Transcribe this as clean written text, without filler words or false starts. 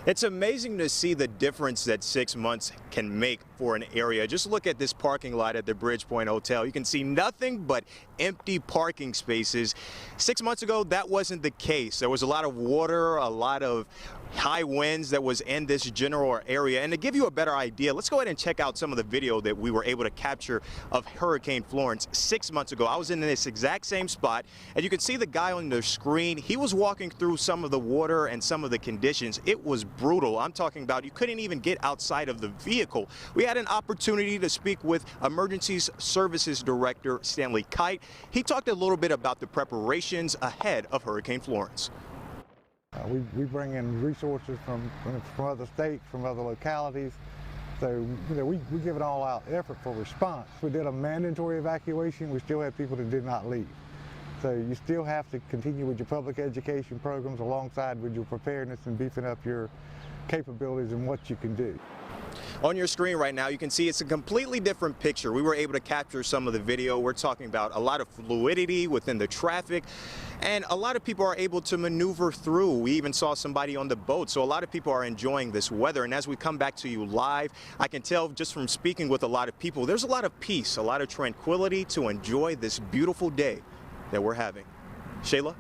It's amazing to see the difference that 6 months can make for an area. Just look at this parking lot at the Bridgepoint Hotel. You can see nothing but empty parking spaces. 6 months ago, that wasn't the case. There was a lot of water, a lot of high winds that was in this general area. And to give you a better idea, let's go ahead and check out some of the video that we were able to capture of Hurricane Florence 6 months ago. I was in this exact same spot, and you can see the guy on the screen. He was walking through some of the water and some of the conditions. It was brutal. I'm talking about you couldn't even get outside of the vehicle. We had an opportunity to speak with Emergencies Services Director Stanley Kite. He talked a little bit about the preparations ahead of Hurricane Florence. We bring in resources from other states, from other localities. So we give an all-out effort for response. We did a mandatory evacuation. We still had people that did not leave. So you still have to continue with your public education programs alongside with your preparedness and beefing up your capabilities and what you can do. On your screen right now, you can see it's a completely different picture. We were able to capture some of the video. We're talking about a lot of fluidity within the traffic, and a lot of people are able to maneuver through. We even saw somebody on the boat, so a lot of people are enjoying this weather. And as we come back to you live, I can tell just from speaking with a lot of people, there's a lot of peace, a lot of tranquility to enjoy this beautiful day that we're having. Shayla?